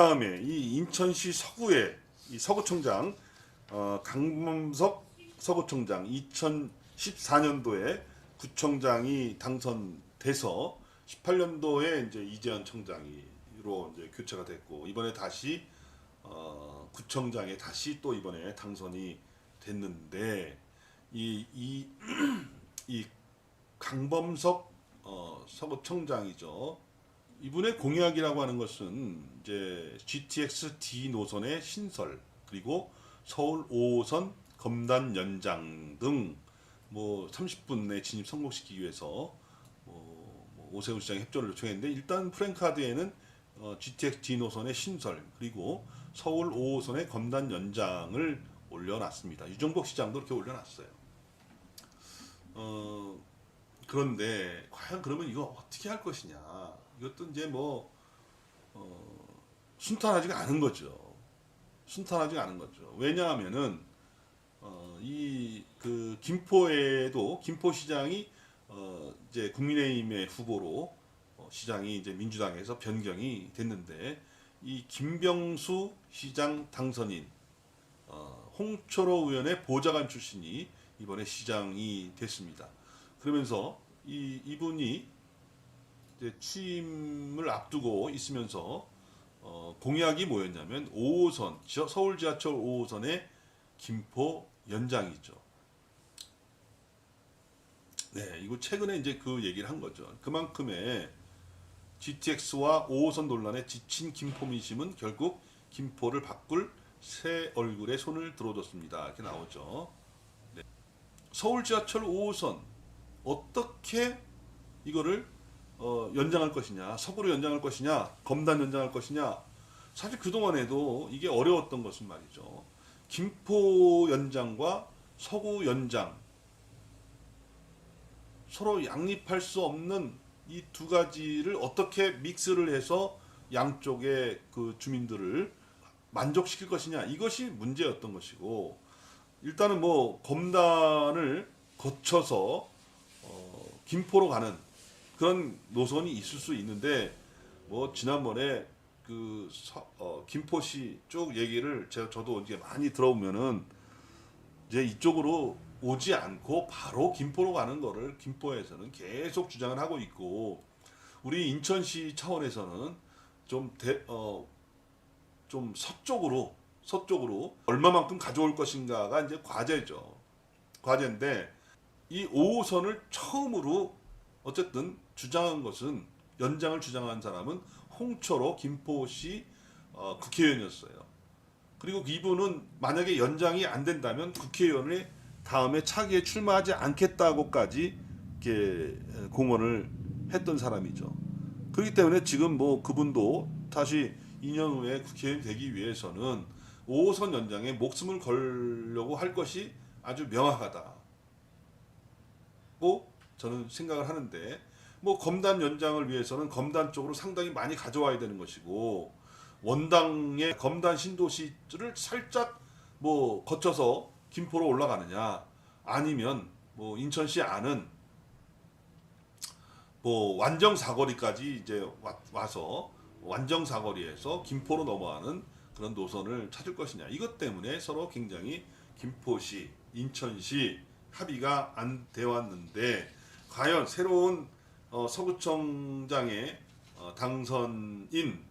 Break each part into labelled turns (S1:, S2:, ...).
S1: 다음에 이 인천시 서구의 이 서구청장 강범석 서구청장 2014년도에 구청장이 당선돼서 18년도에 이제 이재현 청장으로 이제 교체가 됐고 이번에 다시 구청장에 다시 또 이번에 당선이 됐는데 이 이 강범석 서구청장이죠. 이분의 공약이라고 하는 것은 이제 GTX D 노선의 신설 그리고 서울 5호선 검단 연장 등 뭐 30분 내 진입 성공시키기 위해서 오세훈 시장이 협조를 요청했는데 일단 프랭카드에는 GTX D 노선의 신설 그리고 서울 5호선의 검단 연장을 올려놨습니다. 유정복 시장도 이렇게 올려놨어요. 그런데 과연 그러면 이거 어떻게 할 것이냐? 이것도 이제 순탄하지가 않은 거죠. 순탄하지가 않은 거죠. 왜냐하면은 이 그 김포에도 김포시장이 이제 국민의힘의 후보로 시장이 이제 민주당에서 변경이 됐는데 이 김병수 시장 당선인 홍철호 의원의 보좌관 출신이 이번에 시장이 됐습니다. 그러면서 이분이 이제 취임을 앞두고 있으면서 공약이 뭐였냐면 5호선 서울 지하철 5호선의 김포 연장이죠. 네, 이거 최근에 이제 그 얘기를 한 거죠. 그만큼의 GTX와 5호선 논란에 지친 김포 민심은 결국 김포를 바꿀 새 얼굴에 손을 들어줬습니다. 이렇게 나오죠. 네. 서울 지하철 5호선 어떻게 이거를 연장할 것이냐, 서구로 연장할 것이냐, 검단 연장할 것이냐. 사실 그동안에도 이게 어려웠던 것은 말이죠. 김포 연장과 서구 연장 서로 양립할 수 없는 이 두 가지를 어떻게 믹스를 해서 양쪽의 그 주민들을 만족시킬 것이냐 이것이 문제였던 것이고 일단은 뭐 검단을 거쳐서 김포로 가는 그런 노선이 있을 수 있는데 뭐 지난번에 그 김포시 쪽 얘기를 저도 이제 많이 들어보면은 이제 이쪽으로 오지 않고 바로 김포로 가는 거를 김포에서는 계속 주장을 하고 있고 우리 인천시 차원에서는 좀 서쪽으로 얼마만큼 가져올 것인가가 이제 과제죠. 과제인데 이 5호선을 처음으로 어쨌든 주장한 것은 연장을 주장한 사람은 홍철호 김포시 국회의원이었어요. 그리고 이분은 만약에 연장이 안 된다면 국회의원의 다음에 차기에 출마하지 않겠다고까지 이렇게 공언을 했던 사람이죠. 그렇기 때문에 지금 뭐 그분도 다시 2년 후에 국회의원이 되기 위해서는 5호선 연장에 목숨을 걸려고 할 것이 아주 명확하다고 저는 생각을 하는데 뭐 검단 연장을 위해서는 검단 쪽으로 상당히 많이 가져와야 되는 것이고 원당의 검단 신도시를 살짝 뭐 거쳐서 김포로 올라가느냐 아니면 뭐 인천시 안은 뭐 완정 사거리까지 이제 와서 완정 사거리에서 김포로 넘어가는 그런 노선을 찾을 것이냐 이것 때문에 서로 굉장히 김포시, 인천시 합의가 안 되어 왔는데 과연 새로운 서구청장의 당선인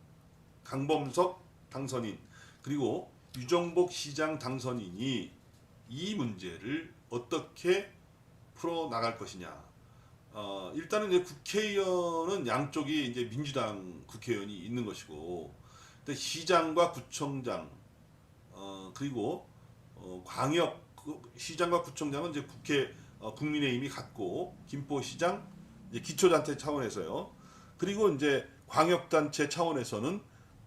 S1: 강범석 당선인 그리고 유정복 시장 당선인이 이 문제를 어떻게 풀어 나갈 것이냐. 일단은 이제 국회의원은 양쪽이 이제 민주당 국회의원이 있는 것이고, 근데 시장과 구청장, 그리고 광역 시장과 구청장은 이제 국민의힘이 갖고 김포시장 이제 기초단체 차원에서요. 그리고 이제 광역단체 차원에서는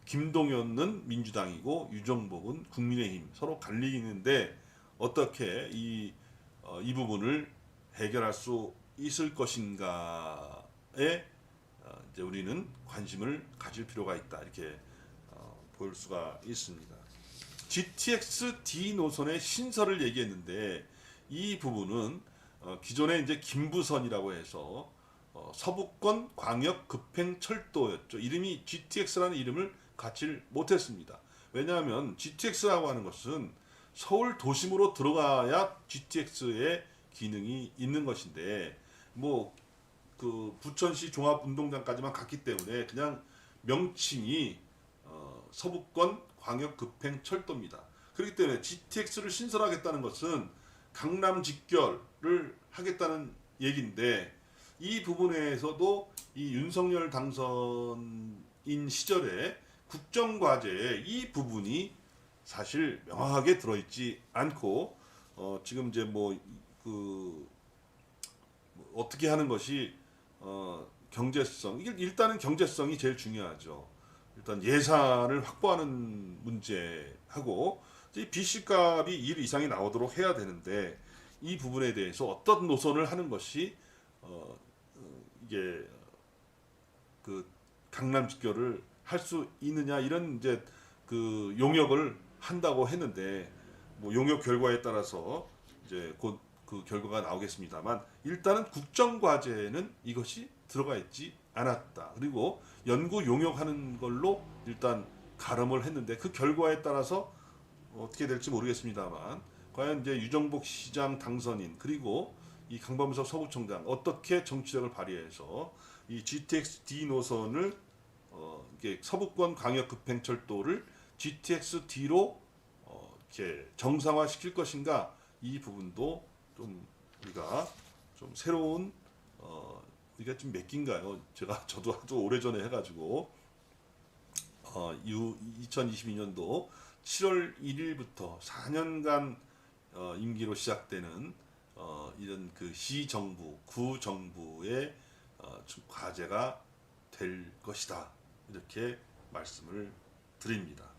S1: 김동연은 민주당이고 유정복은 국민의힘 서로 갈리는데 어떻게 이 부분을 해결할 수 있을 것인가에 이제 우리는 관심을 가질 필요가 있다 이렇게 볼 수가 있습니다. GTX D 노선의 신설을 얘기했는데 이 부분은 기존에 이제 김부선이라고 해서 서부권 광역 급행철도였죠. 이름이 GTX라는 이름을 갖지를 못했습니다. 왜냐하면 GTX라고 하는 것은 서울 도심으로 들어가야 GTX의 기능이 있는 것인데 뭐 그 부천시 종합운동장까지만 갔기 때문에 그냥 명칭이 서부권 광역급행철도입니다. 그렇기 때문에 GTX를 신설하겠다는 것은 강남 직결을 하겠다는 얘기인데 이 부분에서도 이 윤석열 당선인 시절에 국정과제에 이 부분이 사실 명확하게 들어있지 않고 지금 이제 뭐 어떻게 하는 것이 경제성 일단은 경제성이 제일 중요하죠. 일단 예산을 확보하는 문제하고 이 BC값이 1 이상이 나오도록 해야 되는데 이 부분에 대해서 어떤 노선을 하는 것이 이게 그 강남 직결을 할 수 있느냐 이런 이제 그 용역을 한다고 했는데 뭐 용역 결과에 따라서 이제 곧 그 결과가 나오겠습니다만 일단은 국정과제에는 이것이 들어가 있지 않았다. 그리고 연구 용역하는 걸로 일단 가름을 했는데 그 결과에 따라서 어떻게 될지 모르겠습니다만 과연 이제 유정복 시장 당선인 그리고 이 강범석 서구청장 어떻게 정치력을 발휘해서 이 GTX-D 노선을 이게 서부권 광역급행철도를 GTX-D로 이렇게 정상화 시킬 것인가 이 부분도 좀 우리가 좀 새로운 우리가 좀 몇 기인가요? 저도 아주 오래전에 해가지고 2022년도 7월 1일부터 4년간 임기로 시작되는 이런 그 시정부, 구정부의 과제가 될 것이다. 이렇게 말씀을 드립니다.